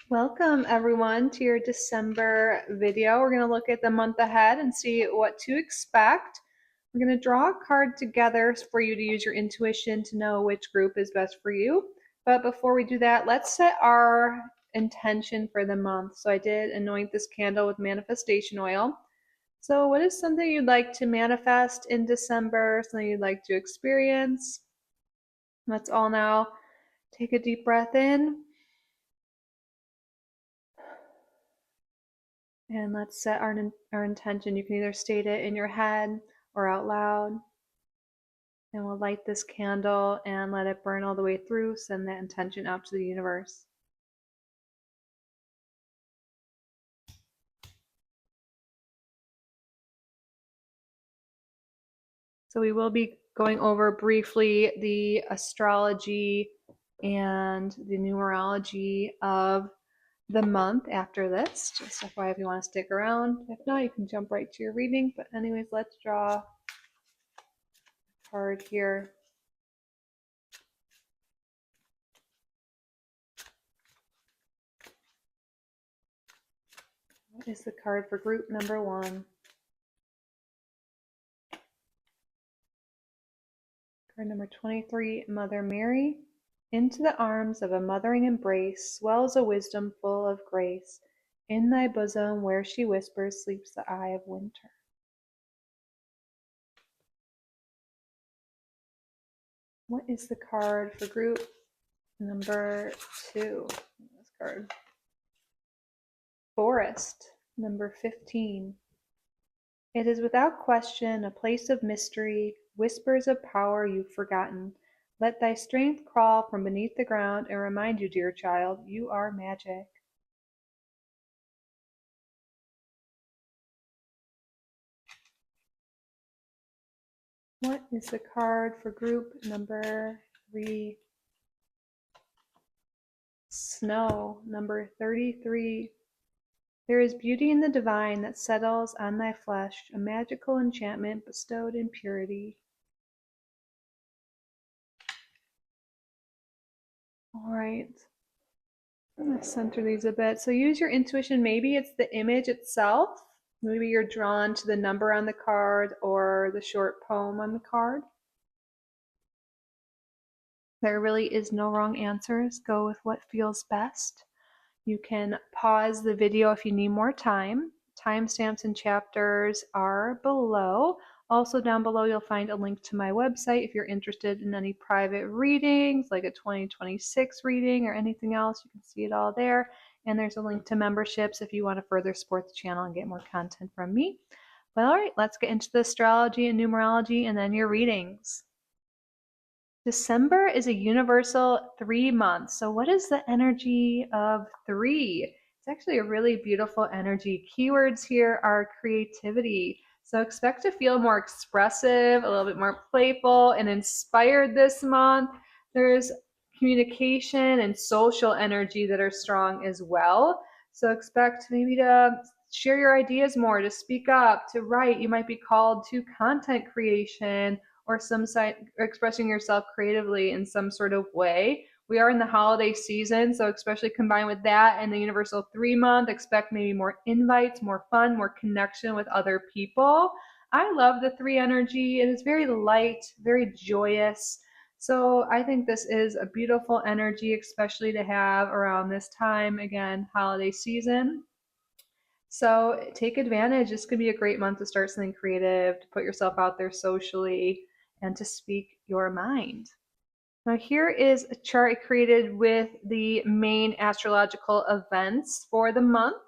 Welcome everyone to your December video. We're going to look at the month ahead and see what to expect. We're going to draw a card together for you to use your intuition to know which group is best for you. But before we do that, let's set our intention for the month. So I did anoint this candle with manifestation oil. So what is something you'd like to manifest in December, something you'd like to experience? Let's all now take a deep breath in. And let's set our intention. You can either state it in your head or out loud. And we'll light this candle and let it burn all the way through. Send that intention out to the universe. So we will be going over briefly the astrology and the numerology of the month after this. Just FYI if you want to stick around. If not, you can jump right to your reading. But anyways, let's draw a card here. What is the card for group number 1? Card number 23, Mother Mary. Into the arms of a mothering embrace swells a wisdom full of grace. In thy bosom where she whispers sleeps the eye of winter. What is the card for group number 2? This card. Forest, number 15. It is without question a place of mystery, whispers of power you've forgotten. Let thy strength crawl from beneath the ground and remind you, dear child, you are magic. What is the card for group number 3? Snow, number 33. There is beauty in the divine that settles on thy flesh, a magical enchantment bestowed in purity. All right, I'm going to center these a bit. So use your intuition. Maybe it's the image itself. Maybe you're drawn to the number on the card or the short poem on the card. There really is no wrong answers. Go with what feels best. You can pause the video if you need more time. Timestamps and chapters are below. Also down below you'll find a link to my website if you're interested in any private readings, like a 2026 reading or anything else. You can see it all there. And there's a link to memberships if you want to further support the channel and get more content from me. But all right, let's get into the astrology and numerology and then your readings. December is a universal 3 month. So what is the energy of 3? It's actually a really beautiful energy. Keywords here are creativity. So expect to feel more expressive, a little bit more playful and inspired this month. There's communication and social energy that are strong as well. So expect maybe to share your ideas more, to speak up, to write. You might be called to content creation or some site expressing yourself creatively in some sort of way. We are in the holiday season, so especially combined with that and the universal 3 month, expect maybe more invites, more fun, more connection with other people. I love the 3 energy. It is very light, very joyous. So I think this is a beautiful energy, especially to have around this time, again, holiday season. So take advantage. This could be a great month to start something creative, to put yourself out there socially, and to speak your mind. Now here is a chart I created with the main astrological events for the month.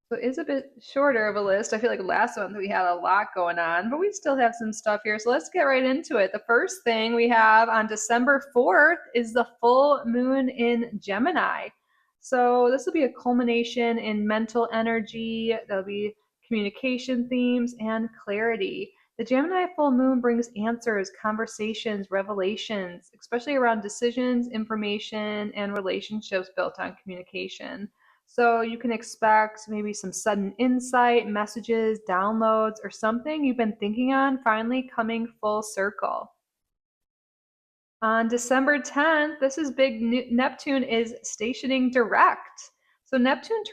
So it is a bit shorter of a list. I feel like last month we had a lot going on, but we still have some stuff here. So let's get right into it. The first thing we have on December 4th is the full moon in Gemini. So this will be a culmination in mental energy. There'll be communication themes and clarity. The Gemini full moon brings answers, conversations, revelations, especially around decisions, information, and relationships built on communication. So you can expect maybe some sudden insight, messages, downloads, or something you've been thinking on finally coming full circle. On December 10th, this is big. Neptune is stationing direct. So Neptune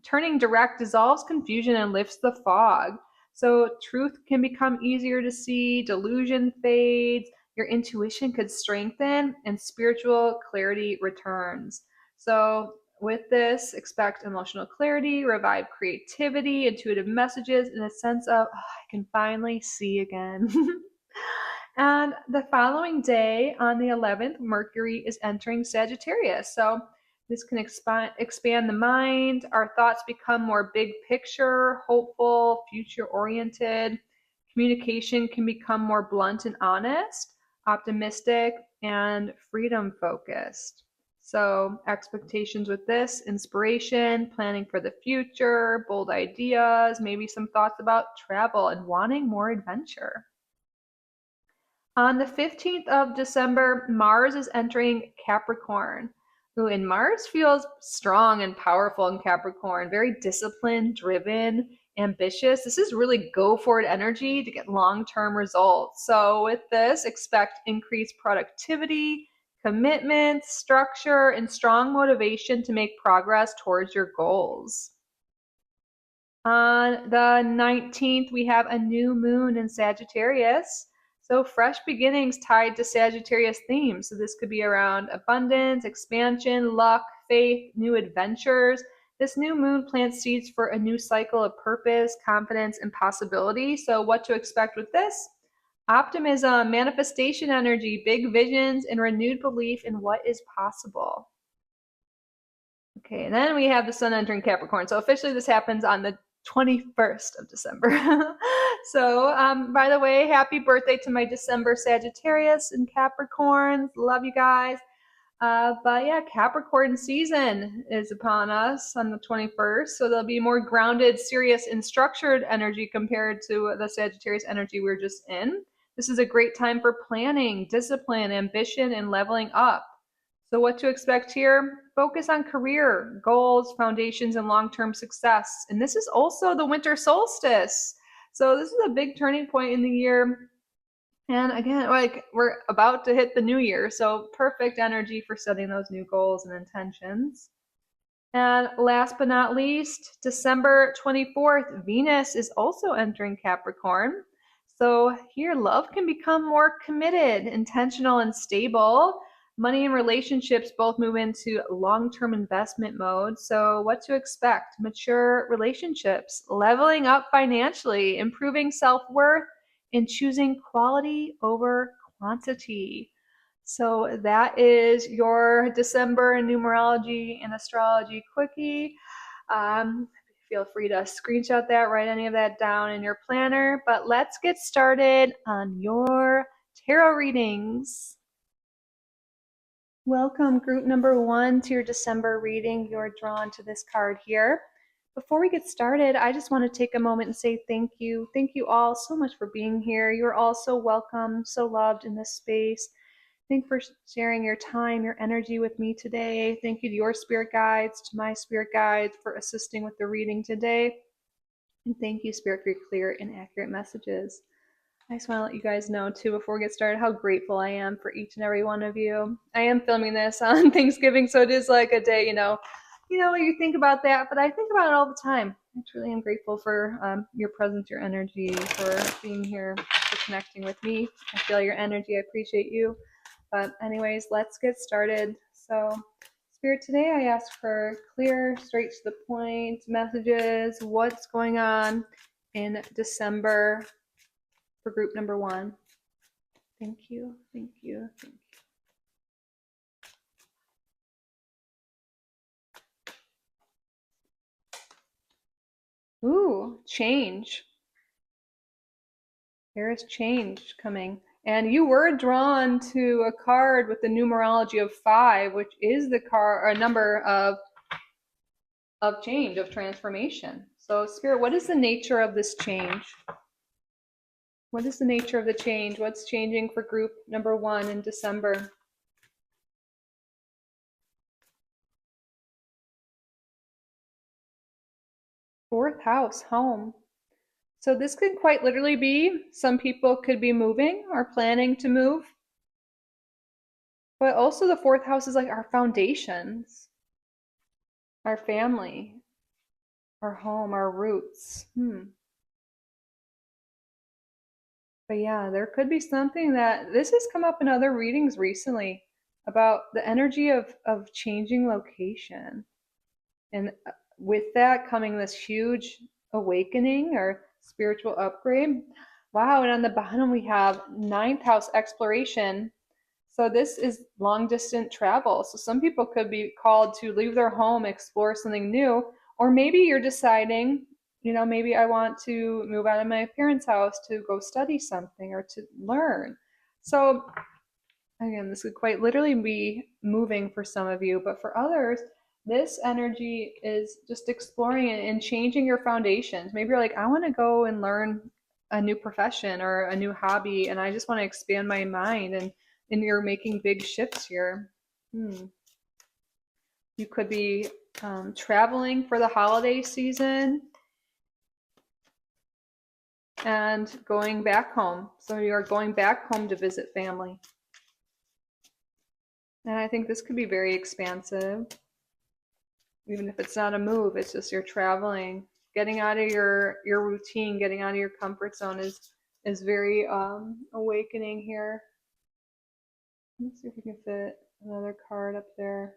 turning direct dissolves confusion and lifts the fog. So truth can become easier to see, delusion fades, your intuition could strengthen, and spiritual clarity returns. So with this, expect emotional clarity, revived creativity, intuitive messages, and a sense of, oh, I can finally see again. And the following day, on the 11th, Mercury is entering Sagittarius. So this can expand the mind. Our thoughts become more big picture, hopeful, future oriented. Communication can become more blunt and honest, optimistic, and freedom focused. So, expectations with this, inspiration, planning for the future, bold ideas, maybe some thoughts about travel and wanting more adventure. On the 15th of December, Mars is entering Capricorn. Ooh, and Mars feels strong and powerful in Capricorn, very disciplined, driven, ambitious. This is really go for it energy to get long-term results. So with this, expect increased productivity, commitment, structure, and strong motivation to make progress towards your goals. On the 19th, we have a new moon in Sagittarius. So fresh beginnings tied to Sagittarius themes. So this could be around abundance, expansion, luck, faith, new adventures. This new moon plants seeds for a new cycle of purpose, confidence, and possibility. So what to expect with this? Optimism, manifestation energy, big visions, and renewed belief in what is possible. Okay, and then we have the sun entering Capricorn. So officially this happens on the 21st of December. So, by the way, happy birthday to my December Sagittarius and Capricorns. Love you guys. But yeah, Capricorn season is upon us on the 21st. So there'll be more grounded, serious, and structured energy compared to the Sagittarius energy we are just in. This is a great time for planning, discipline, ambition, and leveling up. So what to expect here? Focus on career, goals, foundations, and long-term success. And this is also the winter solstice. So this is a big turning point in the year. And again, like we're about to hit the new year. So perfect energy for setting those new goals and intentions. And last but not least, December 24th, Venus is also entering Capricorn. So here, love can become more committed, intentional, and stable. Money and relationships both move into long-term investment mode. So what to expect? Mature relationships, leveling up financially, improving self-worth, and choosing quality over quantity. So that is your December numerology and astrology quickie. Feel free to screenshot that, write any of that down in your planner. But let's get started on your tarot readings. Welcome, group number 1, to your December reading. You're drawn to this card here. Before we get started, I just want to take a moment and say thank you. Thank you all so much for being here. You're all so welcome, so loved in this space. Thank you for sharing your time, your energy with me today. Thank you to your spirit guides, to my spirit guides for assisting with the reading today. And thank you, Spirit, for your clear and accurate messages. I just want to let you guys know, too, before we get started, how grateful I am for each and every one of you. I am filming this on Thanksgiving, so it is like a day, you think about that, but I think about it all the time. I truly am grateful for your presence, your energy, for being here, for connecting with me. I feel your energy. I appreciate you. But anyways, let's get started. So, Spirit, today I ask for clear, straight to the point messages. What's going on in December for group number 1? Thank you, thank you, thank you. Ooh, change. There is change coming. And you were drawn to a card with the numerology of 5, which is the number of change, of transformation. So, Spirit, what is the nature of this change? What is the nature of the change? What's changing for group number 1 in December? Fourth house, home. So this could quite literally be, some people could be moving or planning to move. But also the fourth house is like our foundations, our family, our home, our roots. But yeah, there could be something that this has come up in other readings recently about the energy of changing location. And with that coming this huge awakening or spiritual upgrade. Wow, and on the bottom we have ninth house exploration. So this is long distance travel. So some people could be called to leave their home, explore something new, or maybe you're deciding, maybe I want to move out of my parents' house to go study something or to learn. So again, this could quite literally be moving for some of you, but for others, this energy is just exploring and changing your foundations. Maybe you're like, I want to go and learn a new profession or a new hobby, and I just want to expand my mind, and you're making big shifts here. You could be traveling for the holiday season and going back home. So you're going back home to visit family. And I think this could be very expansive. Even if it's not a move, it's just you're traveling, getting out of your routine, getting out of your comfort zone is very awakening here. Let's see if we can fit another card up there.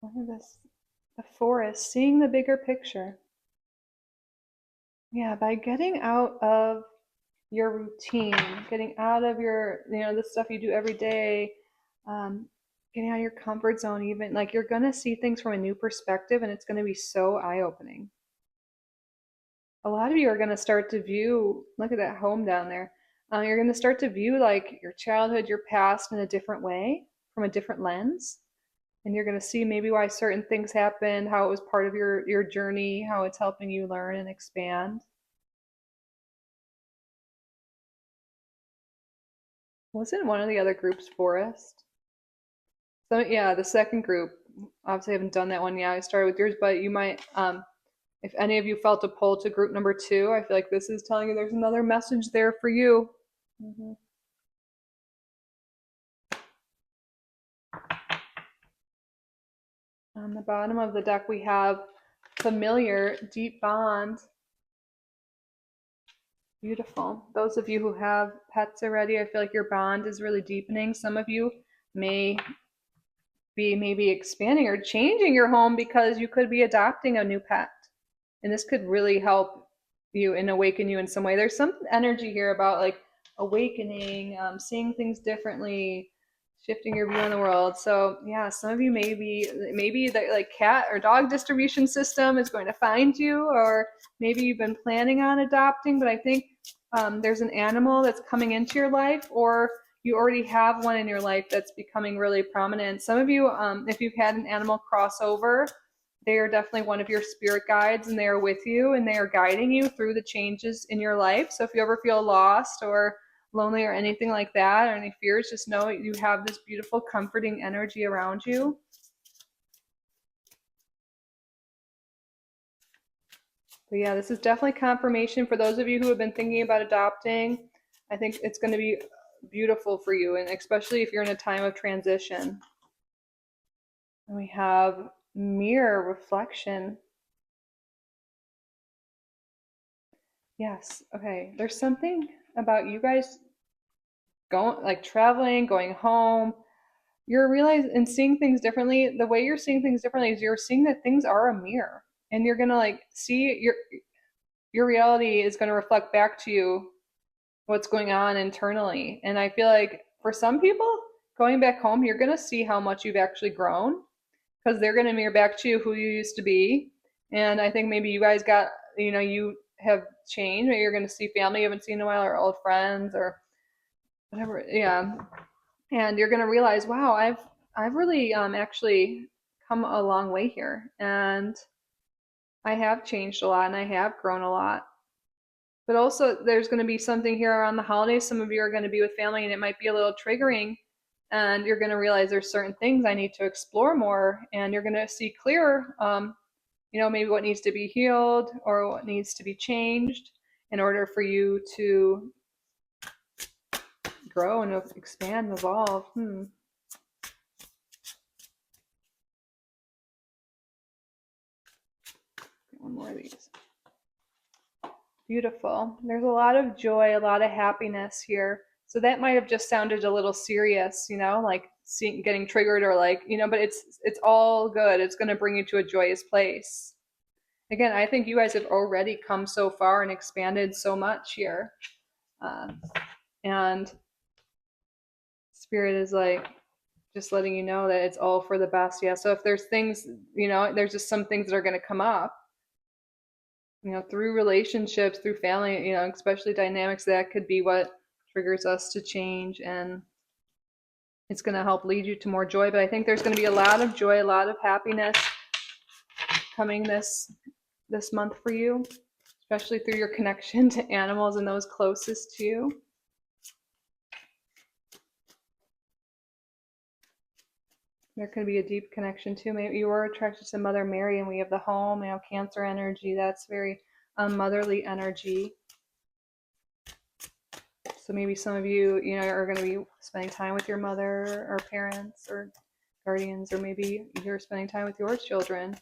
Look at this, the forest, seeing the bigger picture. Yeah, by getting out of your routine, getting out of your, the stuff you do every day, getting out of your comfort zone, even like you're going to see things from a new perspective, and it's going to be so eye-opening. A lot of you are going to start to view, look at that home down there. You're going to start to view like your childhood, your past in a different way, from a different lens. And you're going to see maybe why certain things happened, how it was part of your journey, how it's helping you learn and expand. Wasn't one of the other groups forest? So yeah, the second group. Obviously, I haven't done that one yet. I started with yours, but you might, if any of you felt a pull to group number 2, I feel like this is telling you there's another message there for you. On the bottom of the deck, we have familiar, deep bond. Beautiful. Those of you who have pets already, I feel like your bond is really deepening. Some of you may be maybe expanding or changing your home because you could be adopting a new pet. And this could really help you and awaken you in some way. There's some energy here about like awakening, seeing things differently, shifting your view on the world. So yeah, some of you maybe the like cat or dog distribution system is going to find you, or maybe you've been planning on adopting, but I think there's an animal that's coming into your life, or you already have one in your life that's becoming really prominent. Some of you, if you've had an animal crossover, they are definitely one of your spirit guides, and they are with you and they are guiding you through the changes in your life. So if you ever feel lost or lonely or anything like that, or any fears, just know you have this beautiful, comforting energy around you. But yeah, this is definitely confirmation for those of you who have been thinking about adopting. I think it's going to be beautiful for you, and especially if you're in a time of transition. And we have mirror reflection. Yes, okay. There's something about you guys going, like traveling, going home. You're realizing and seeing things differently. The way you're seeing things differently is you're seeing that things are a mirror, and you're gonna like see your reality is gonna reflect back to you what's going on internally. And I feel like for some people, going back home, you're gonna see how much you've actually grown, because they're gonna mirror back to you who you used to be. And I think maybe you guys got, you have changed. Maybe you're gonna see family you haven't seen in a while, or old friends, or whatever. Yeah, and you're going to realize, wow, I've really actually come a long way here, and I have changed a lot, and I have grown a lot. But also, there's going to be something here around the holidays. Some of you are going to be with family, and it might be a little triggering and you're going to realize there's certain things I need to explore more, and you're going to see clearer, maybe what needs to be healed or what needs to be changed in order for you to grow and expand and evolve. One more of these. Beautiful. There's a lot of joy, a lot of happiness here. So that might have just sounded a little serious, like getting triggered, or like, but it's all good. It's going to bring you to a joyous place. Again, I think you guys have already come so far and expanded so much here. And Spirit is like just letting you know that it's all for the best. Yeah. So if there's things, there's just some things that are going to come up, through relationships, through family, especially dynamics, that could be what triggers us to change, and it's going to help lead you to more joy. But I think there's going to be a lot of joy, a lot of happiness coming this month for you, especially through your connection to animals and those closest to you. There could be a deep connection too. Maybe you are attracted to Mother Mary, and we have the home, Cancer energy. That's very motherly energy. So maybe some of you, are going to be spending time with your mother or parents or guardians, or maybe you're spending time with your children.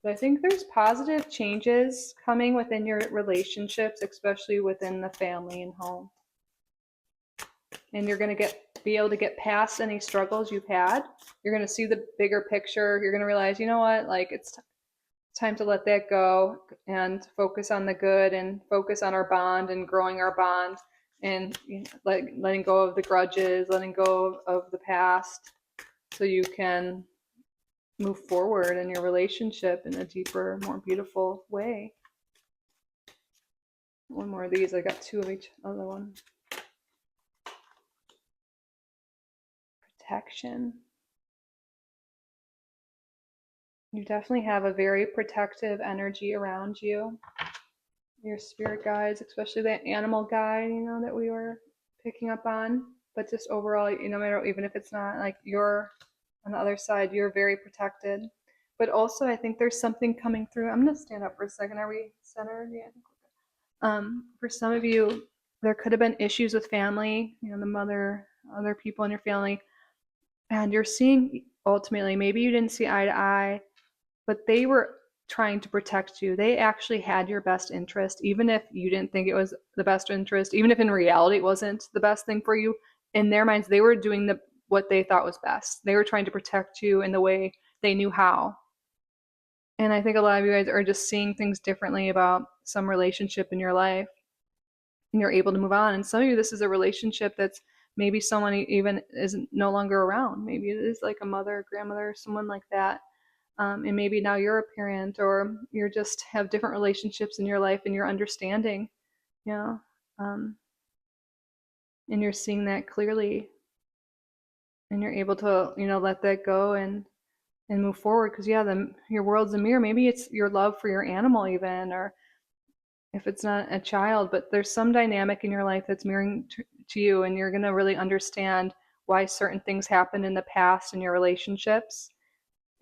But I think there's positive changes coming within your relationships, especially within the family and home. And you're going to be able to get past any struggles you've had. You're going to see the bigger picture. You're going to realize, it's time to let that go and focus on the good, and focus on our bond and growing our bond, and letting go of the grudges, letting go of the past, so you can move forward in your relationship in a deeper, more beautiful way. One more of these. I got two of each other one. Protection. You definitely have a very protective energy around you. Your spirit guides, especially that animal guide, that we were picking up on. But just overall, even if it's not like you're on the other side, you're very protected. But also, I think there's something coming through. I'm going to stand up for a second. Are we centered? Yeah, I think we're good. For some of you, there could have been issues with family, the mother, other people in your family, and you're seeing ultimately, maybe you didn't see eye to eye, but they were trying to protect you. They actually had your best interest, even if you didn't think it was the best interest, even if in reality it wasn't the best thing for you. In their minds, they were doing what they thought was best. They were trying to protect you in the way they knew how. And I think a lot of you guys are just seeing things differently about some relationship in your life, and you're able to move on. And some of you, this is a relationship that's maybe someone even is no longer around. Maybe it is like a mother, grandmother, someone like that. And maybe now you're a parent, or you're just have different relationships in your life, and you're understanding, and you're seeing that clearly, and you're able to, let that go and move forward. Because your world's a mirror. Maybe it's your love for your animal even, or if it's not a child, but there's some dynamic in your life that's mirroring to you, and you're going to really understand why certain things happened in the past in your relationships.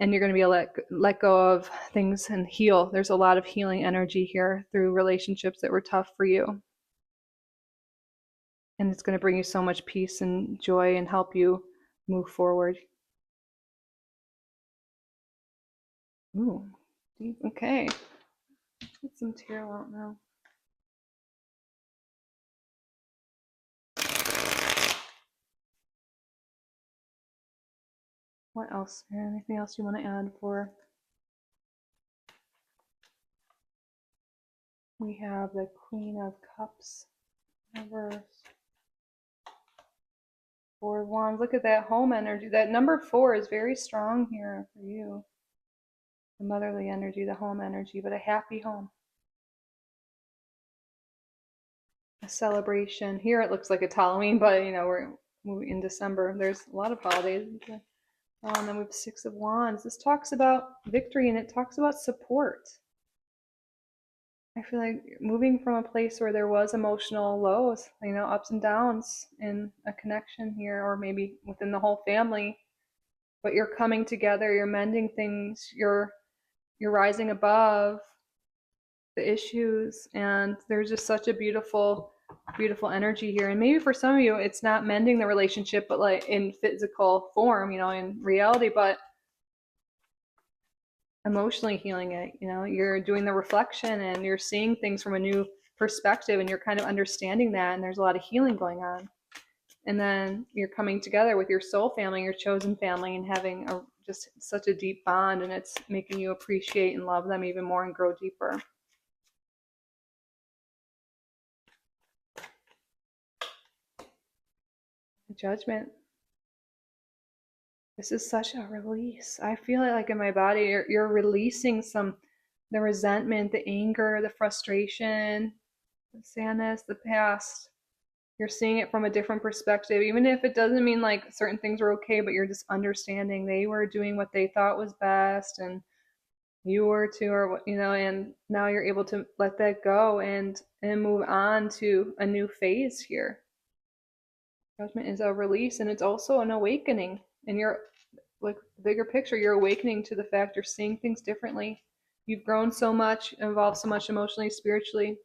And you're going to be able to let go of things and heal. There's a lot of healing energy here through relationships that were tough for you. And it's going to bring you so much peace and joy and help you move forward. Ooh, deep. Okay. Get some tarot out now. What else? Anything else you want to add for? We have the Queen of Cups, reverse. Four of Wands. Look at that home energy. That number 4 is very strong here for you. The motherly energy, the home energy, but a happy home. A celebration. Here it looks like it's Halloween, but we're moving in December. There's a lot of holidays. And then we have 6 of Wands. This talks about victory, and it talks about support. I feel like moving from a place where there was emotional lows, ups and downs in a connection here, or maybe within the whole family, but you're coming together, you're mending things, you're rising above the issues, and there's just such a beautiful energy here. And maybe for some of you it's not mending the relationship, but like in physical form, in reality, but emotionally healing it. You're doing the reflection and you're seeing things from a new perspective, and you're kind of understanding that, and there's a lot of healing going on. And then you're coming together with your soul family, your chosen family, and having just such a deep bond, and it's making you appreciate and love them even more and grow deeper. Judgment. This is such a release. I feel it like in my body. You're releasing the resentment, the anger, the frustration, the sadness, the past. You're seeing it from a different perspective, even if it doesn't mean like certain things are okay, but you're just understanding they were doing what they thought was best, and you were too, or and now you're able to let that go and move on to a new phase here. Judgment is a release, and it's also an awakening. And you're like, bigger picture, you're awakening to the fact you're seeing things differently. You've grown so much, evolved so much emotionally, spiritually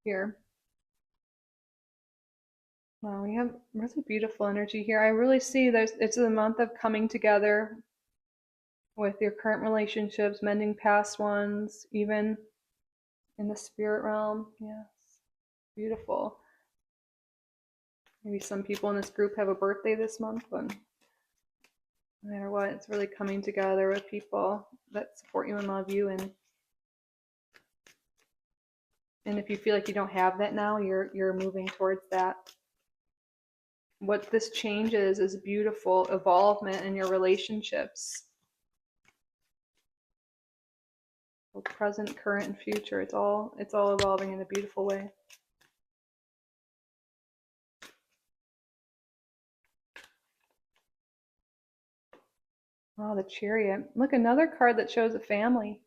here. Wow, we have really beautiful energy here. I really see it's a month of coming together with your current relationships, mending past ones, even in the spirit realm. Yes, beautiful. Maybe some people in this group have a birthday this month, but no matter what, it's really coming together with people that support you and love you. And if you feel like you don't have that now, you're moving towards that. What this changes is beautiful evolvement in your relationships. Both present, current, and future. It's all evolving in a beautiful way. Oh, the Chariot. Look, another card that shows a family.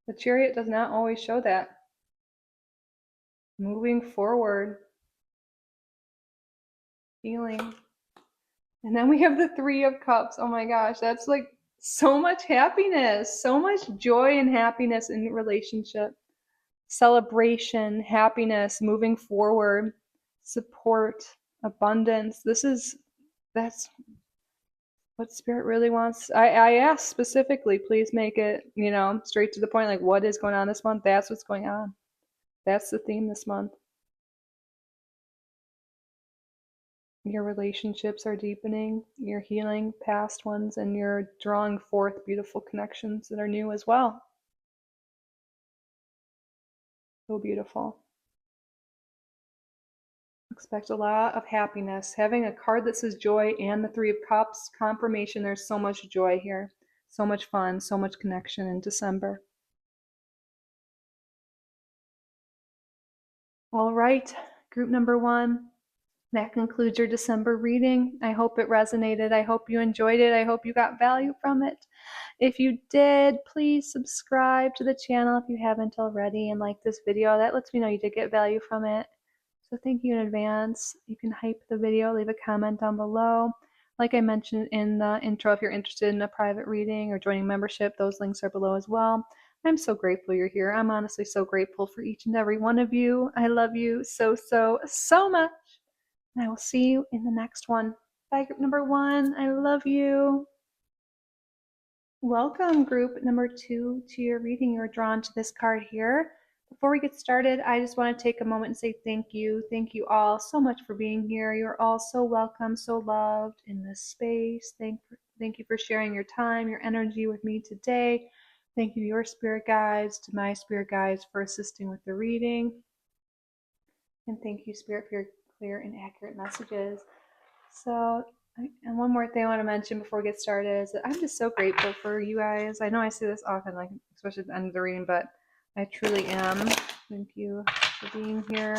The Chariot does not always show that. Moving forward. Healing. And then we have the Three of Cups. Oh my gosh, that's like so much happiness, so much joy and happiness in relationship. Celebration, happiness, moving forward, support, abundance. That's what Spirit really wants. I asked specifically, please make it, straight to the point, like what is going on this month? That's what's going on. That's the theme this month. Your relationships are deepening, you're healing past ones, and you're drawing forth beautiful connections that are new as well. So beautiful. Expect a lot of happiness. Having a card that says joy and the Three of Cups, confirmation there's so much joy here, so much fun, so much connection in December. All right, group number 1. That concludes your December reading. I hope it resonated. I hope you enjoyed it. I hope you got value from it. If you did, please subscribe to the channel if you haven't already, and like this video. That lets me know you did get value from it. So thank you in advance. You can hype the video, leave a comment down below. Like I mentioned in the intro, if you're interested in a private reading or joining membership, those links are below as well. I'm so grateful you're here. I'm honestly so grateful for each and every one of you. I love you so, so, so much. And I will see you in the next one. Bye, group number 1. I love you. Welcome, group number 2, to your reading. You're drawn to this card here. Before we get started, I just want to take a moment and say thank you. Thank you all so much for being here. You're all so welcome, so loved in this space. Thank you for sharing your time, your energy with me today. Thank you to your spirit guides, to my spirit guides for assisting with the reading. And thank you, Spirit, for your clear and accurate messages. So, and one more thing I want to mention before we get started is that I'm just so grateful for you guys. I know I say this often, like especially at the end of the reading, but I truly am. Thank you for being here.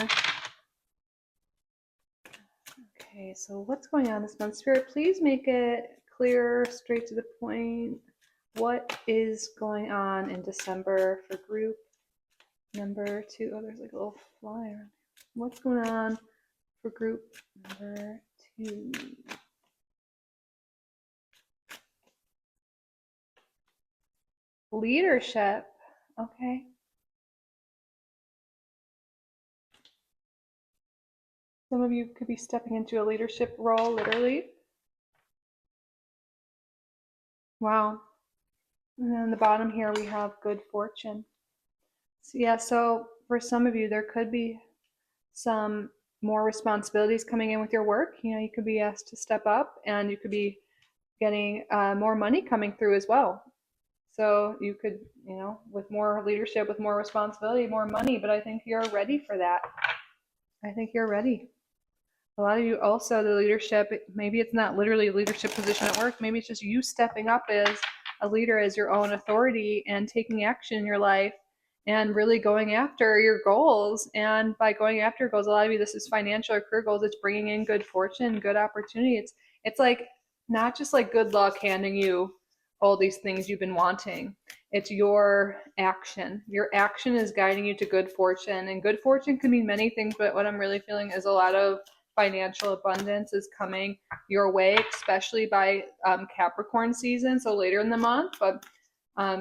Okay, so what's going on this month? Spirit, please make it clear, straight to the point. What is going on in December for group number 2. Oh, there's like a little fly around here. What's going on for group number 2? Leadership. Okay. Some of you could be stepping into a leadership role, literally. Wow. And then on the bottom here, we have good fortune. So, yeah, so for some of you, there could be some more responsibilities coming in with your work. You know, you could be asked to step up, and you could be getting more money coming through as well. So you could, you know, with more leadership, with more responsibility, more money, but I think you're ready for that. I think you're ready. A lot of you also, the leadership, maybe it's not literally a leadership position at work, maybe it's just you stepping up as a leader, as your own authority, and taking action in your life and really going after your goals. And by going after goals, a lot of you, this is financial or career goals, it's bringing in good fortune, good opportunity. It's like not just like good luck handing you all these things you've been wanting. It's your action. Your action is guiding you to good fortune, and good fortune can mean many things, but what I'm really feeling is a lot of financial abundance is coming your way, especially by Capricorn season, so later in the month. But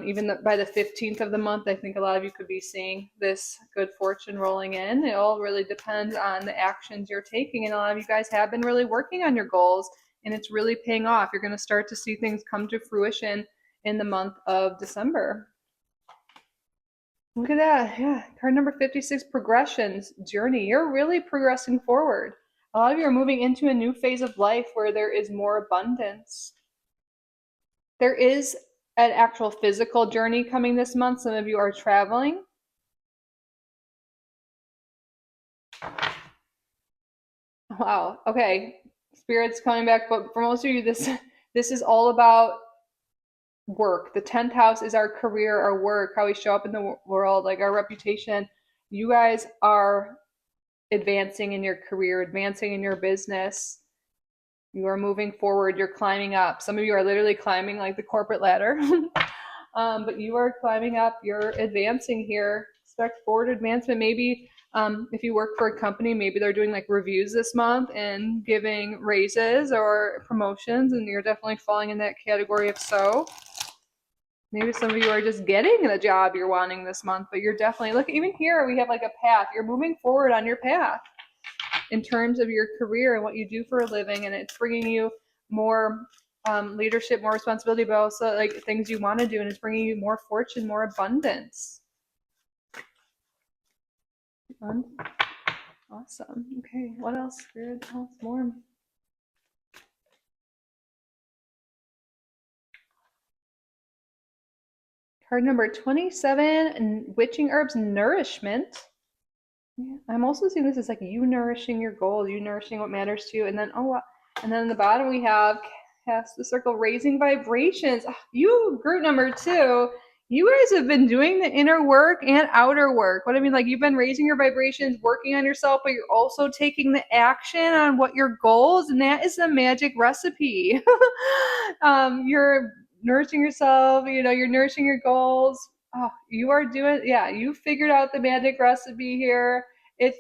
even by the 15th of the month, I think a lot of you could be seeing this good fortune rolling in. It all really depends on the actions you're taking, and a lot of you guys have been really working on your goals, and it's really paying off. You're going to start to see things come to fruition in the month of December. Look at that. Yeah. Card number 56, progressions, journey. You're really progressing forward. A lot of you are moving into a new phase of life where there is more abundance. There is an actual physical journey coming this month. Some of you are traveling. Wow. Okay. Spirit's coming back, but for most of you, this is all about work. The 10th house is our career, our work, how we show up in the world, like our reputation. You guys are advancing in your career, advancing in your business. You are moving forward. You're climbing up. Some of you are literally climbing like the corporate ladder, but you are climbing up. You're advancing here. Expect forward advancement. Maybe if you work for a company, maybe they're doing like reviews this month and giving raises or promotions, and you're definitely falling in that category if so. Maybe some of you are just getting the job you're wanting this month, but you're definitely, look, even here we have like a path. You're moving forward on your path in terms of your career and what you do for a living, and it's bringing you more leadership, more responsibility, but also like things you want to do, and it's bringing you more fortune, more abundance. Awesome. Okay, what else? Spirit, tell us more. Card number 27, witching herbs, nourishment. Yeah, I'm also seeing this as like you nourishing your goals, you nourishing what matters to you, and then and then in the bottom we have cast the circle, raising vibrations. You group number 2, you guys have been doing the inner work and outer work. What I mean, like you've been raising your vibrations, working on yourself, but you're also taking the action on what your goals, and that is the magic recipe. You're nourishing yourself, you know, you're nourishing your goals. Oh, you are doing, yeah, you figured out the magic recipe here. It's,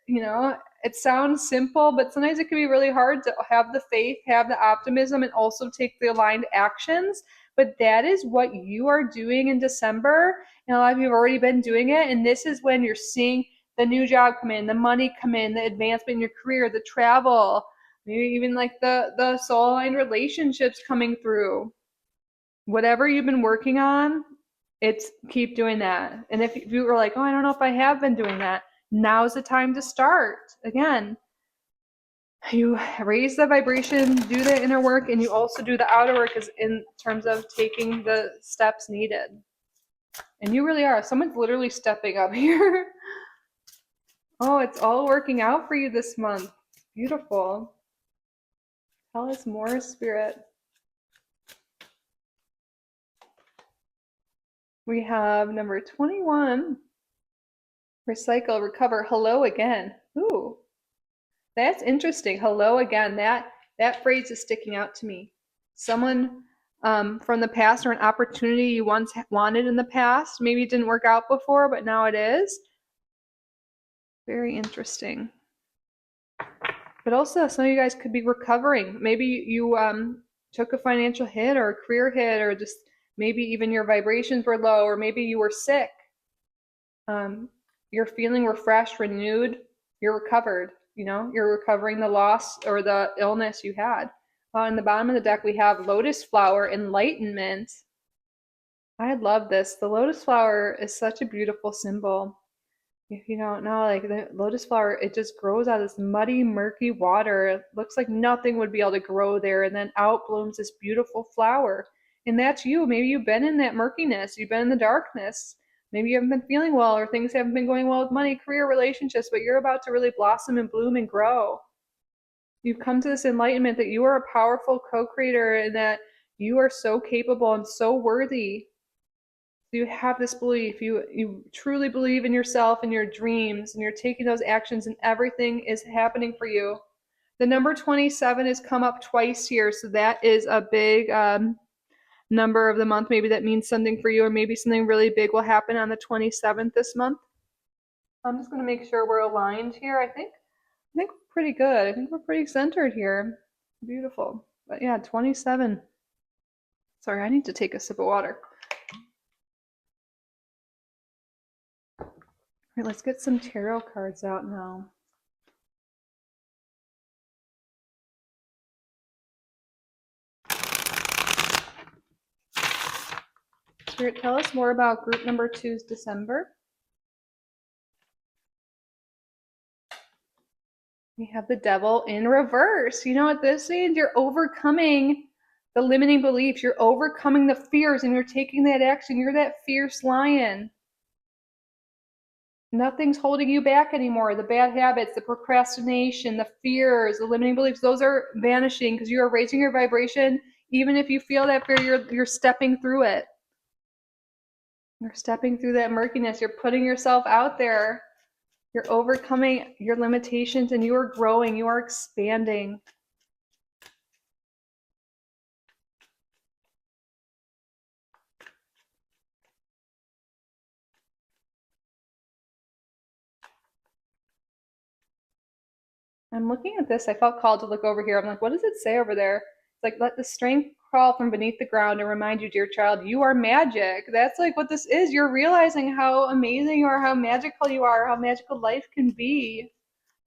you know, it sounds simple, but sometimes it can be really hard to have the faith, have the optimism, and also take the aligned actions. But that is what you are doing in December. And a lot of you have already been doing it. And this is when you're seeing the new job come in, the money come in, the advancement in your career, the travel, maybe even like the soul aligned relationships coming through. Whatever you've been working on, it's keep doing that. And if you were like, oh, I don't know if I have been doing that, now's the time to start. Again, you raise the vibration, do the inner work, and you also do the outer work is in terms of taking the steps needed. And you really are. Someone's literally stepping up here. Oh, it's all working out for you this month. Beautiful. Tell us more, Spirit. We have number 21. Recycle, recover, hello again. Ooh, that's interesting. Hello again. That phrase is sticking out to me. Someone from the past, or an opportunity you once wanted in the past. Maybe it didn't work out before, but now it is. Very interesting. But also, some of you guys could be recovering. Maybe you took a financial hit or a career hit, or just maybe even your vibrations were low, or maybe you were sick. You're feeling refreshed, renewed. You're recovered. You're recovering the loss or the illness you had. On the bottom of the deck, we have lotus flower, enlightenment. I love this. The lotus flower is such a beautiful symbol. If you don't know, like the lotus flower, it just grows out of this muddy, murky water. It looks like nothing would be able to grow there, and then out blooms this beautiful flower. And that's you. Maybe you've been in that murkiness, you've been in the darkness. Maybe you haven't been feeling well, or things haven't been going well with money, career, relationships, but you're about to really blossom and bloom and grow. You've come to this enlightenment that you are a powerful co-creator, and that you are so capable and so worthy. You have this belief, you truly believe in yourself and your dreams, and you're taking those actions, and everything is happening for you. The number 27 has come up twice here, so that is a big number of the month. Maybe that means something for you, or maybe something really big will happen on the 27th this month. I'm just going to make sure we're aligned here. I think we're pretty good. I think we're pretty centered here. Beautiful. But yeah, 27. Sorry, I need to take a sip of water. All right, let's get some tarot cards out now. Spirit, tell us more about group number 2's December. We have the Devil in reverse. At this age, you're overcoming the limiting beliefs. You're overcoming the fears, and you're taking that action. You're that fierce lion. Nothing's holding you back anymore. The bad habits, the procrastination, the fears, the limiting beliefs, those are vanishing because you are raising your vibration. Even if you feel that fear, you're stepping through it. You're stepping through that murkiness. You're putting yourself out there. You're overcoming your limitations, and you are growing. You are expanding. I'm looking at this. I felt called to look over here. I'm like, what does it say over there? It's like, let the strength crawl from beneath the ground and remind you, dear child, you are magic. That's like what this is. You're realizing how amazing you are, how magical you are, how magical life can be.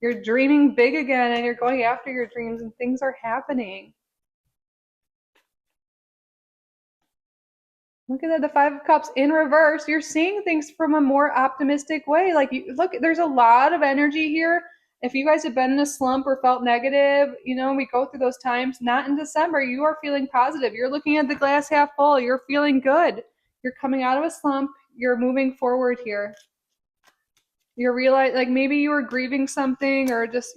You're dreaming big again, and you're going after your dreams, and things are happening. Look at that, the Five of Cups in reverse. You're seeing things from a more optimistic way. Like, look, there's a lot of energy here. If you guys have been in a slump or felt negative, we go through those times. Not in December. You are feeling positive. You're looking at the glass half full. You're feeling good. You're coming out of a slump. You're moving forward here. You're realizing, like, maybe you were grieving something, or just,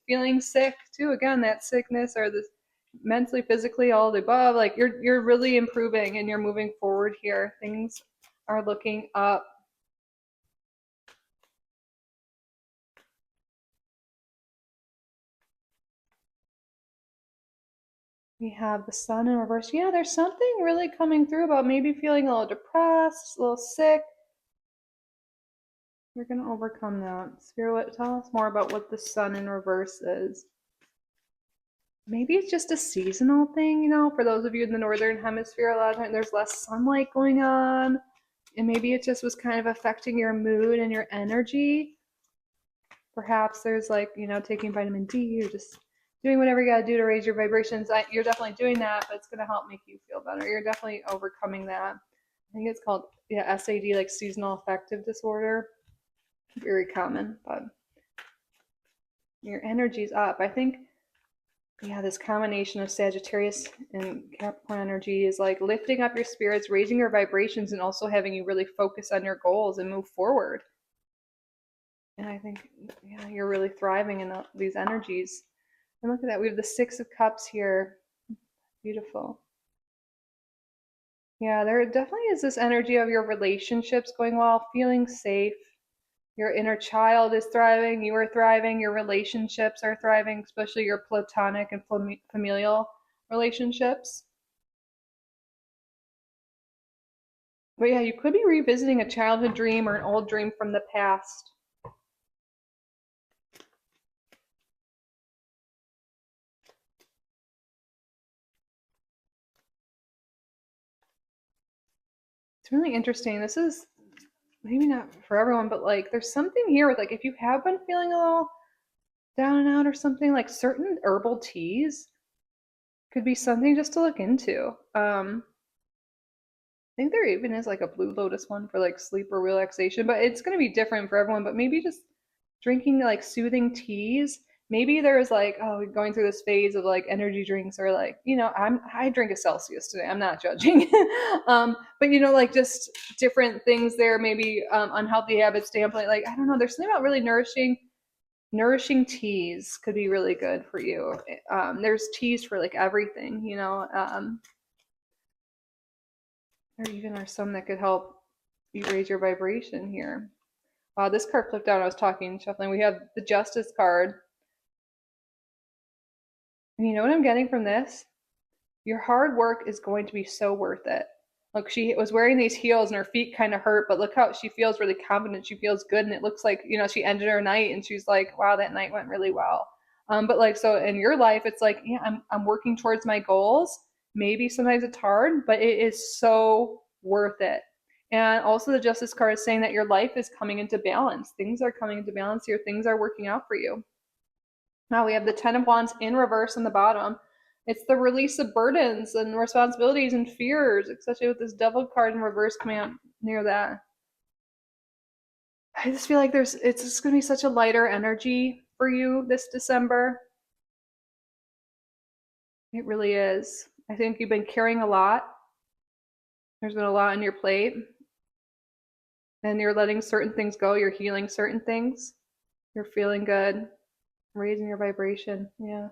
feeling sick too. Again, that sickness, or this mentally, physically, all the above. Like, you're really improving, and you're moving forward here. Things are looking up. We have the Sun in reverse. Yeah, there's something really coming through about maybe feeling a little depressed, a little sick. You're going to overcome that. Spirit, tell us more about what the Sun in reverse is. Maybe it's just a seasonal thing, for those of you in the northern hemisphere. A lot of times there's less sunlight going on, and maybe it just was kind of affecting your mood and your energy. Perhaps there's taking vitamin D, or just doing whatever you got to do to raise your vibrations. You're definitely doing that, but it's going to help make you feel better. You're definitely overcoming that. I think it's called SAD, like seasonal affective disorder. Very common, but your energy's up. I think this combination of Sagittarius and Capricorn energy is like lifting up your spirits, raising your vibrations, and also having you really focus on your goals and move forward. And I think, you're really thriving in these energies. And look at that. We have the Six of Cups here. Beautiful. Yeah, there definitely is this energy of your relationships going well, feeling safe. Your inner child is thriving. You are thriving. Your relationships are thriving, especially your platonic and familial relationships. But yeah, you could be revisiting a childhood dream or an old dream from the past. It's really interesting. This is maybe not for everyone, but like there's something here with like if you have been feeling a little down and out or something, like certain herbal teas could be something just to look into. I think there even is like a blue lotus one for like sleep or relaxation, but it's going to be different for everyone. But maybe just drinking like soothing teas. Maybe there's like, oh, going through this phase of like energy drinks or like, I drink a Celsius today. I'm not judging. But like just different things there, maybe unhealthy habits standpoint. Like, I don't know, there's something about really nourishing teas could be really good for you. There's teas for like everything, there even are some that could help you raise your vibration here. Wow, this card flipped out. I was talking, shuffling. We have the Justice card. And you know what I'm getting from this? Your hard work is going to be so worth it. Look, she was wearing these heels and her feet kind of hurt, but look how she feels really confident. She feels good. And it looks like, she ended her night and she's like, wow, that night went really well. But like, so in your life, it's like, yeah, I'm working towards my goals. Maybe sometimes it's hard, but it is so worth it. And also the Justice card is saying that your life is coming into balance. Things are coming into balance here. Things are working out for you. Now we have the Ten of Wands in reverse on the bottom. It's the release of burdens and responsibilities and fears, especially with this Devil card in reverse coming out near that. I just feel like it's just going to be such a lighter energy for you this December. It really is. I think you've been carrying a lot. There's been a lot on your plate. And you're letting certain things go. You're healing certain things. You're feeling good. Raising your vibration. Yeah.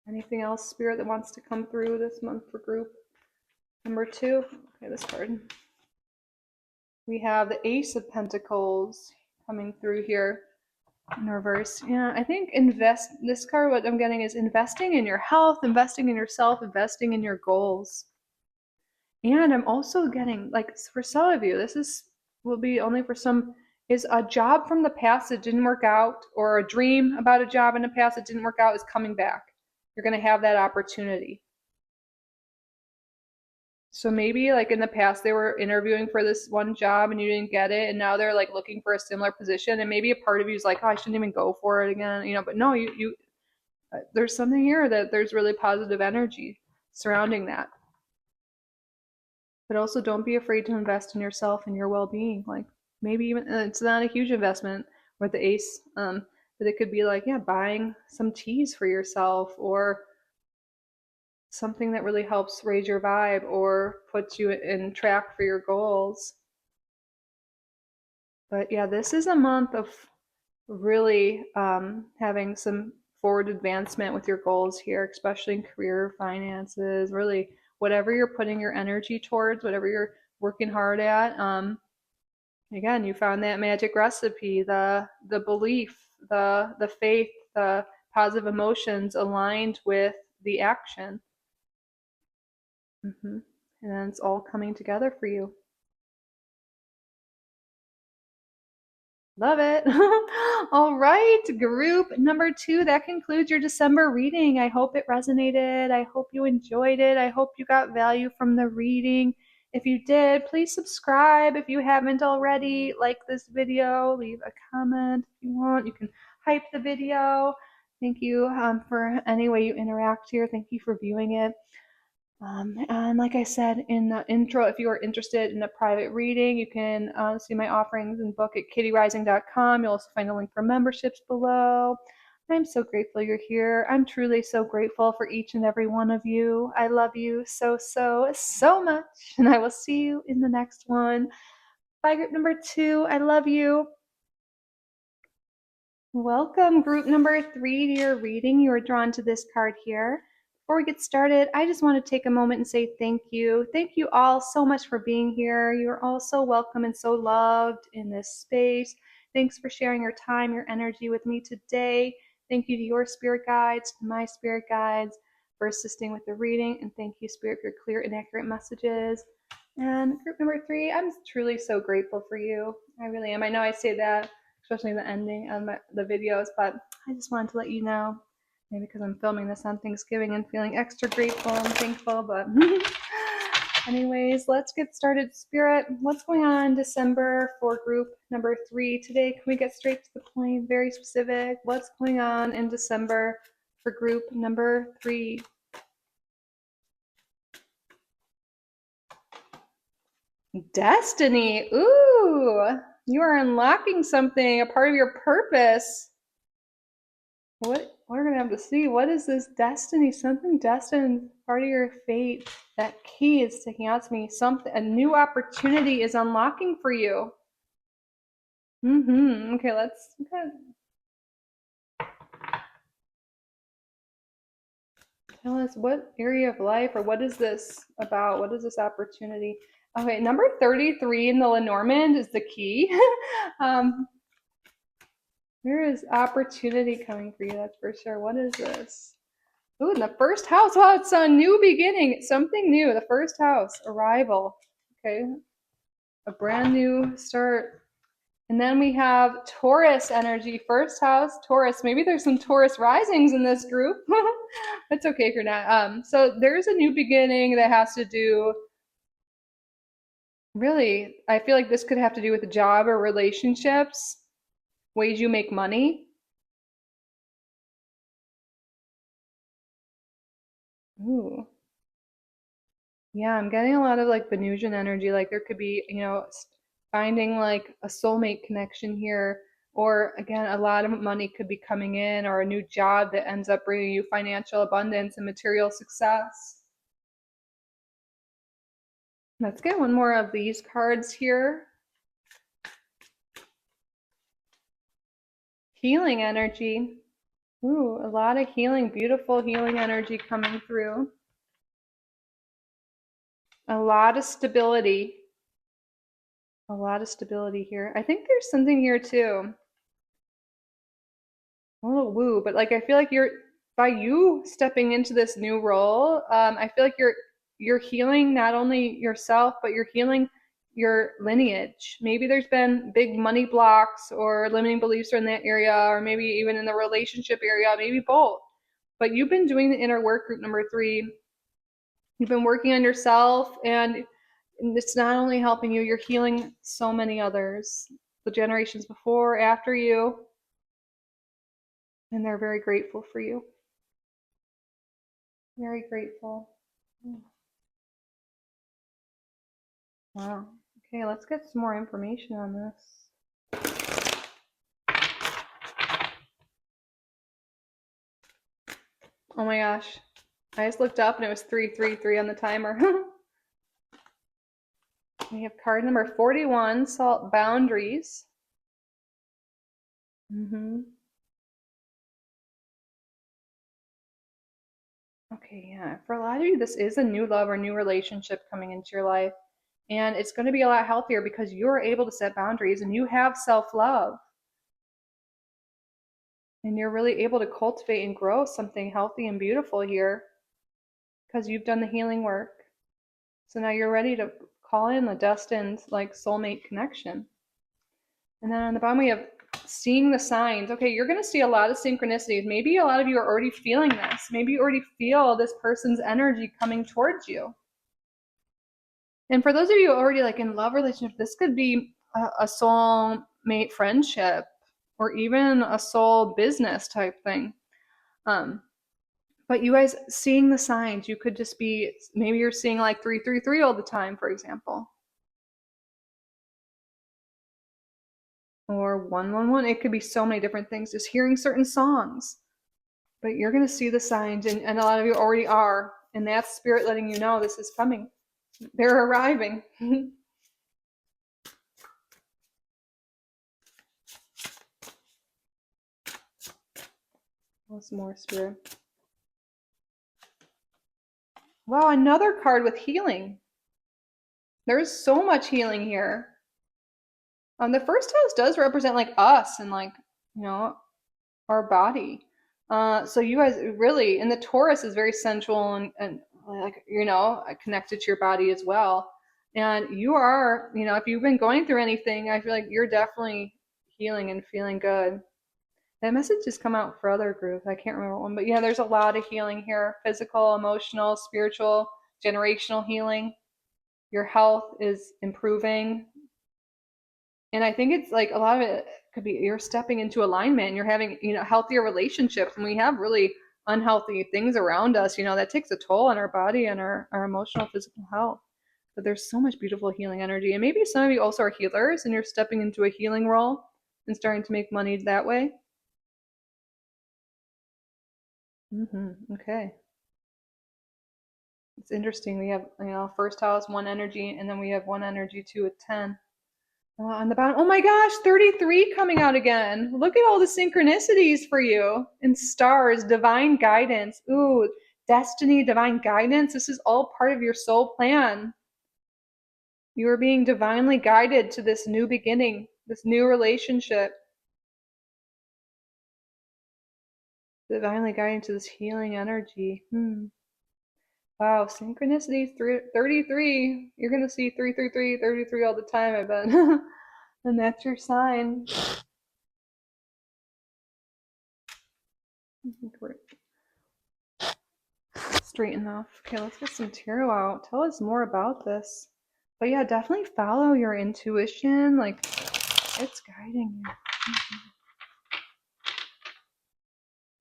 Anything else, Spirit, that wants to come through this month for group number 2? Okay, this card. We have the Ace of Pentacles coming through here in reverse. Yeah, I think this card, what I'm getting is investing in your health, investing in yourself, investing in your goals. And I'm also getting, like, for some of you, will be only for some, is a job from the past that didn't work out, or a dream about a job in the past that didn't work out is coming back. You're going to have that opportunity. So maybe like in the past they were interviewing for this one job and you didn't get it, and now they're like looking for a similar position, and maybe a part of you is like, oh, I shouldn't even go for it again, but no, you there's something here that there's really positive energy surrounding that. But also don't be afraid to invest in yourself and your well-being. Like maybe even it's not a huge investment with the Ace, but it could be like, yeah, buying some teas for yourself, or something that really helps raise your vibe or puts you in track for your goals. But yeah, this is a month of really having some forward advancement with your goals here, especially in career, finances, really whatever you're putting your energy towards, whatever you're working hard at. Again, you found that magic recipe, the belief, the faith, the positive emotions aligned with the action. And then it's all coming together for you. Love it. All right, group number 2, that concludes your December reading. I hope it resonated. I hope you enjoyed it. I hope you got value from the reading. If you did, please subscribe if you haven't already. Like this video, leave a comment if you want. You can hype the video. Thank you for any way you interact here. Thank you for viewing it. And like I said in the intro, if you are interested in a private reading, you can see my offerings and book at kittyrising.com. You'll also find a link for memberships below. I'm so grateful you're here. I'm truly so grateful for each and every one of you. I love you so, so, so much. And I will see you in the next one. Bye, group number 2. I love you. Welcome, group number 3, to your reading. You are drawn to this card here. Before we get started, I just want to take a moment and say thank you. Thank you all so much for being here. You're all so welcome and so loved in this space. Thanks for sharing your time, your energy with me today. Thank you to your spirit guides, to my spirit guides, for assisting with the reading. And thank you, Spirit, for your clear and accurate messages. And group number 3, I'm truly so grateful for you. I really am. I know I say that, especially in the ending of the videos, but I just wanted to let you know, maybe because I'm filming this on Thanksgiving and feeling extra grateful and thankful, but anyways, let's get started. Spirit, what's going on in December for group number 3 today? Can we get straight to the point, very specific? What's going on in December for group number 3? Destiny. Ooh, you are unlocking something, a part of your purpose. What we're gonna have to see. What is this destiny? Something destined, part of your fate. That key is sticking out to me. Something, a new opportunity is unlocking for you. Okay, let's. Okay. Tell us what area of life, or what is this about? What is this opportunity? Okay, number 33 in the Lenormand is the key. There is opportunity coming for you, that's for sure. What is this? Ooh, in the first house. Wow, it's a new beginning. Something new. The first house. Arrival. Okay. A brand new start. And then we have Taurus energy. First house, Taurus. Maybe there's some Taurus risings in this group. That's okay if you're not. So there's a new beginning that has to do, really, I feel like this could have to do with a job or relationships, ways you make money. Ooh. Yeah, I'm getting a lot of like Venusian energy. Like there could be, finding like a soulmate connection here. Or again, a lot of money could be coming in, or a new job that ends up bringing you financial abundance and material success. Let's get one more of these cards here. Healing energy. Ooh, a lot of healing, beautiful healing energy coming through. A lot of stability. A lot of stability here. I think there's something here too. A little woo, but like I feel like by you stepping into this new role, I feel like you're healing not only yourself, but you're healing your lineage. Maybe there's been big money blocks or limiting beliefs in that area, or maybe even in the relationship area, maybe both. But you've been doing the inner work, group number 3. You've been working on yourself, and it's not only helping you, you're healing so many others, the generations before, after you, and they're very grateful for you. Very grateful. Wow. Okay, let's get some more information on this. Oh my gosh. I just looked up and it was 333 on the timer. We have card number 41, Salt Boundaries. Okay, yeah. For a lot of you, this is a new love or new relationship coming into your life. And it's going to be a lot healthier because you're able to set boundaries and you have self-love. And you're really able to cultivate and grow something healthy and beautiful here because you've done the healing work. So now you're ready to call in the destined like soulmate connection. And then on the bottom we have seeing the signs. Okay, you're going to see a lot of synchronicities. Maybe a lot of you are already feeling this. Maybe you already feel this person's energy coming towards you. And for those of you already like in love relationship, this could be a soulmate friendship or even a soul business type thing. But you guys seeing the signs, you could just be, maybe you're seeing like 333 all the time, for example. Or 111. It could be so many different things. Just hearing certain songs. But you're going to see the signs, and a lot of you already are. And that's spirit letting you know this is coming. They're arriving. What's more, spirit? Wow, another card with healing. There's so much healing here. The first house does represent like us and like, our body. So you guys really, and the Taurus is very sensual and like, connected to your body as well. And you are, if you've been going through anything, I feel like you're definitely healing and feeling good. That message has come out for other groups. I can't remember one, but yeah, there's a lot of healing here: physical, emotional, spiritual, generational healing. Your health is improving. And I think it's like a lot of it could be you're stepping into alignment and you're having, healthier relationships. And we have really unhealthy things around us, that takes a toll on our body and our emotional, physical health. But there's so much beautiful healing energy. And maybe some of you also are healers and you're stepping into a healing role and starting to make money that way. Okay. It's interesting. We have, first house, one energy, and then we have one energy, two with 10. On the bottom, oh my gosh, 33 coming out again. Look at all the synchronicities for you. And stars, divine guidance. Ooh, destiny, divine guidance. This is all part of your soul plan. You are being divinely guided to this new beginning, this new relationship. Divinely guided to this healing energy. Wow, synchronicity 33. You're going to see 333, 33 all the time, I bet. And that's your sign. Straighten off. Okay, let's get some tarot out. Tell us more about this. But yeah, definitely follow your intuition. Like, it's guiding you.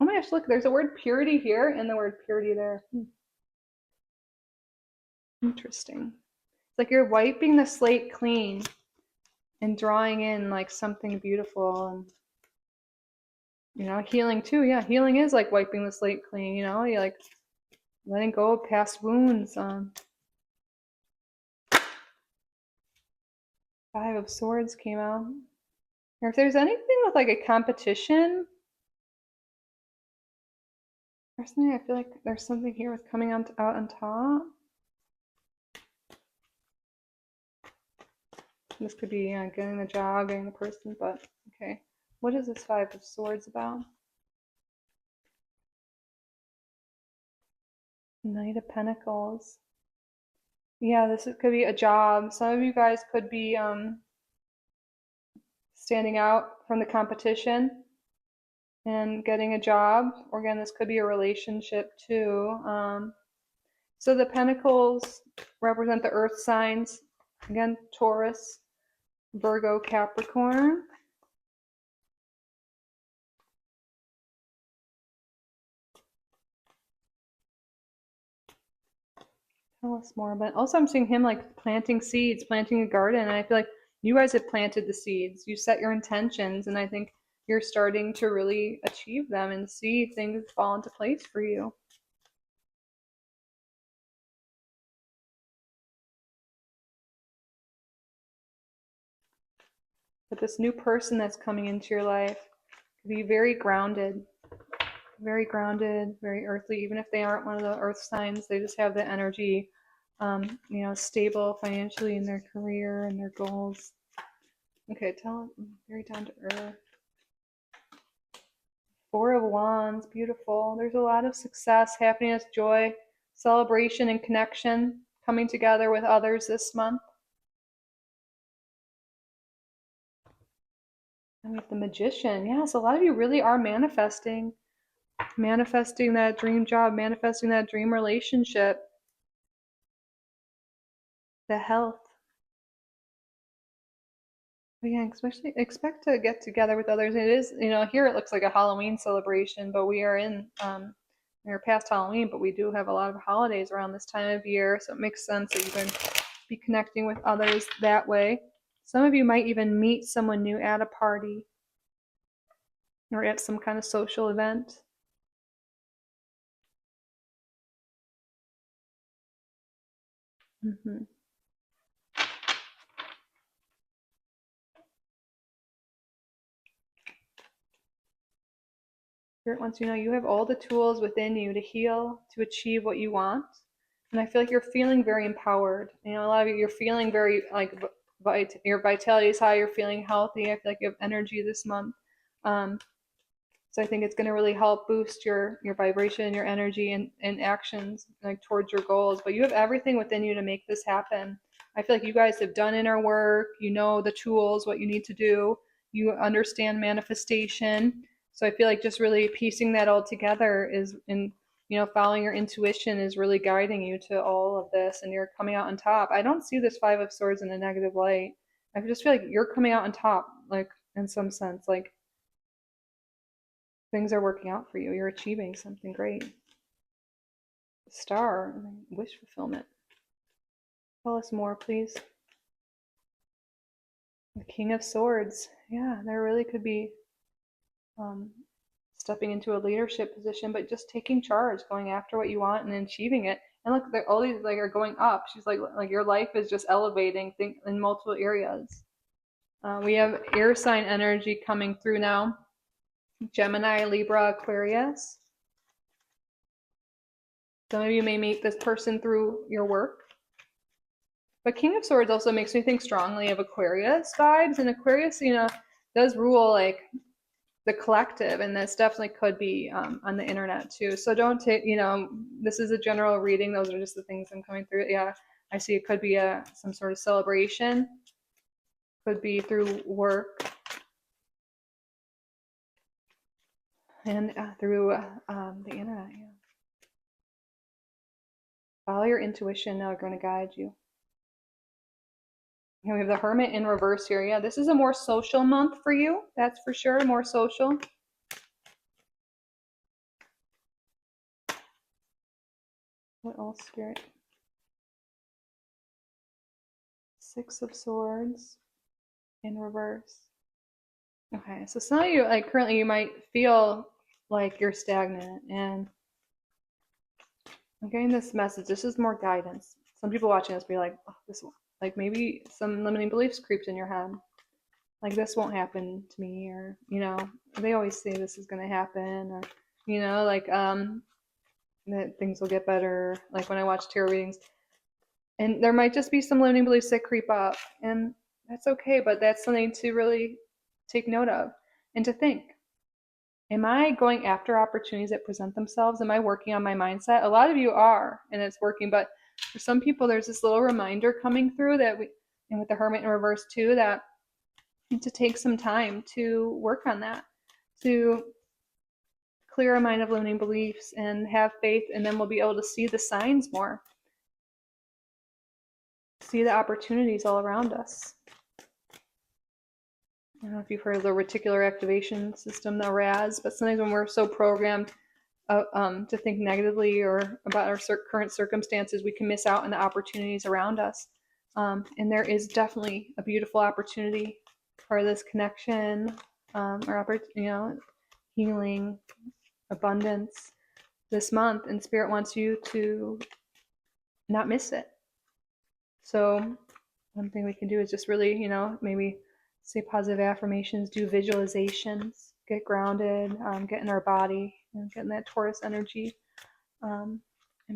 Oh my gosh, look, there's a word purity here and the word purity there. Interesting. It's like you're wiping the slate clean and drawing in like something beautiful and healing too. Yeah, healing is like wiping the slate clean, you like letting go of past wounds. Five of Swords came out. Or if there's anything with like a competition or something, I feel like there's something here with coming out on top. This could be getting the job, getting the person, but okay. What is this Five of Swords about? Knight of Pentacles. Yeah, could be a job. Some of you guys could be standing out from the competition and getting a job. Or again, this could be a relationship too. So the Pentacles represent the earth signs. Again, Taurus, Virgo, Capricorn. Tell us more. But also I'm seeing him like planting seeds, planting a garden. And I feel like you guys have planted the seeds. You set your intentions. And I think you're starting to really achieve them and see things fall into place for you. But this new person that's coming into your life could be very grounded, very earthly. Even if they aren't one of the earth signs, they just have the energy, stable financially in their career and their goals. Okay, tell them very down to earth. Four of Wands, beautiful. There's a lot of success, happiness, joy, celebration, and connection coming together with others this month. And with the Magician, yes, a lot of you really are manifesting that dream job, manifesting that dream relationship, the health. But yeah, especially expect to get together with others. It is, here it looks like a Halloween celebration, but we are we're past Halloween, but we do have a lot of holidays around this time of year, so it makes sense that you can be connecting with others that way. Some of you might even meet someone new at a party or at some kind of social event. Spirit wants you to know you have all the tools within you to heal, to achieve what you want. And I feel like you're feeling very empowered. A lot of you, you're feeling very like your vitality is high. You're feeling healthy. I feel like you have energy this month. So I think it's going to really help boost your vibration, your energy, and actions like towards your goals. But you have everything within you to make this happen. I feel like you guys have done inner work. You know the tools, what you need to do. You understand manifestation. So I feel like just really piecing that all together is, in following your intuition is really guiding you to all of this, and you're coming out on top. I don't see this Five of Swords in a negative light. I just feel like you're coming out on top, like in some sense, like things are working out for you. You're achieving something great. Star, wish fulfillment. Tell us more, please. The King of Swords. Yeah, there really could be stepping into a leadership position, but just taking charge, going after what you want and achieving it. And look, all these like are going up. She's like your life is just elevating in multiple areas. We have air sign energy coming through now. Gemini, Libra, Aquarius. Some of you may meet this person through your work. But King of Swords also makes me think strongly of Aquarius vibes. And Aquarius, does rule like the collective. And this definitely could be on the internet too. So don't take, this is a general reading. Those are just the things I'm coming through. Yeah, I see it could be some sort of celebration. Could be through work. And through the internet, yeah. Follow your intuition. They're going to guide you. We have the Hermit in reverse here. Yeah, this is a more social month for you. That's for sure. More social. What else, Spirit? Six of Swords in reverse. Okay, so some of you, like currently, you might feel like you're stagnant, and I'm getting this message. This is more guidance. Some people watching this be like, oh, this, like maybe some limiting beliefs creeps in your head. Like this won't happen to me, or they always say this is going to happen, or like that things will get better. Like when I watch tarot readings, and there might just be some limiting beliefs that creep up, and that's okay. But that's something to really take note of and to think. Am I going after opportunities that present themselves? Am I working on my mindset? A lot of you are, and it's working. But for some people, there's this little reminder coming through that and with the Hermit in reverse too, that to take some time to work on that, to clear our mind of limiting beliefs and have faith, and then we'll be able to see the signs more, see the opportunities all around us. I don't know if you've heard of the reticular activation system, the RAS, but sometimes when we're so programmed to think negatively or about our current circumstances, we can miss out on the opportunities around us. And there is definitely a beautiful opportunity for this connection, or healing, abundance this month, and Spirit wants you to not miss it. So one thing we can do is just really, maybe say positive affirmations, do visualizations, get grounded, get in our body, get in that Taurus energy, and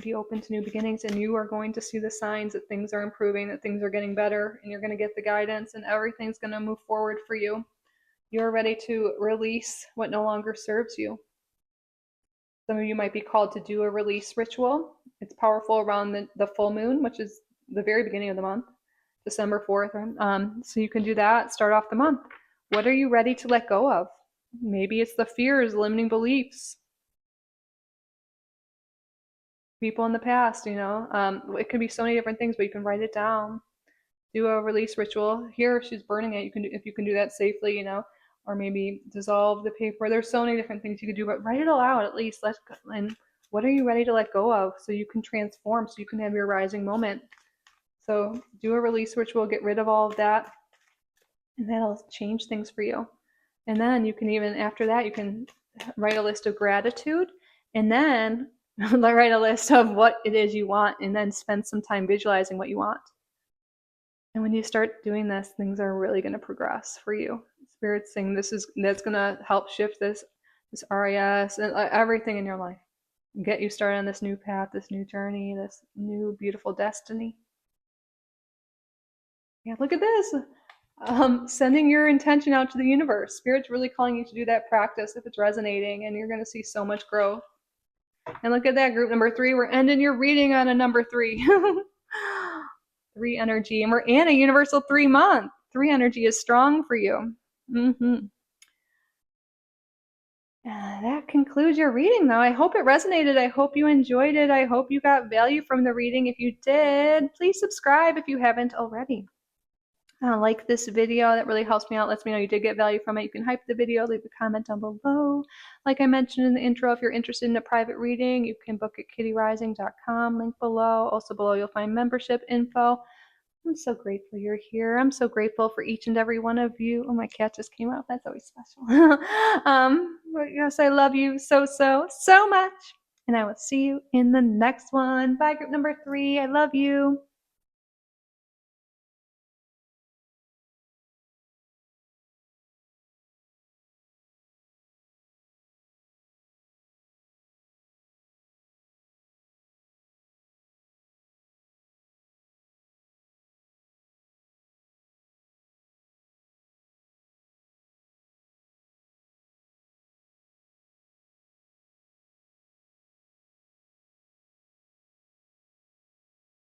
be open to new beginnings. And you are going to see the signs that things are improving, that things are getting better, and you're going to get the guidance, and everything's going to move forward for you. You're ready to release what no longer serves you. Some of you might be called to do a release ritual. It's powerful around the full moon, which is the very beginning of the month, December 4th. So you can do that, start off the month. What are you ready to let go of? Maybe it's the fears, limiting beliefs, people in the past, it could be so many different things, but you can write it down. Do a release ritual. Here, she's burning it. If you can do that safely, or maybe dissolve the paper. There's so many different things you could do, but write it all out at least. And what are you ready to let go of so you can transform, so you can have your rising moment? So do a release ritual, get rid of all of that, and that'll change things for you. And then you can even, after that, you can write a list of gratitude, and then write a list of what it is you want, and then spend some time visualizing what you want. And when you start doing this, things are really going to progress for you. Spirit's saying that's going to help shift this RAS and everything in your life. Get you started on this new path, this new journey, this new beautiful destiny. Yeah, look at this. Sending your intention out to the universe. Spirit's really calling you to do that practice if it's resonating, and you're going to see so much growth. And look at that, group number 3. We're ending your reading on a number 3. 3 energy, and we're in a universal 3 month. 3 energy is strong for you. That concludes your reading, though. I hope it resonated. I hope you enjoyed it. I hope you got value from the reading. If you did, please subscribe if you haven't already. Like this video. That really helps me out, lets me know you did get value from it. You can hype the video, leave a comment down below. Like I mentioned in the intro, if you're interested in a private reading, you can book at kittyrising.com, link below. Also below you'll find membership info. I'm so grateful you're here. I'm so grateful for each and every one of you. Oh, my cat just came out. That's always special. But yes, I love you so much. And I will see you in the next one. Bye, group number 3. I love you.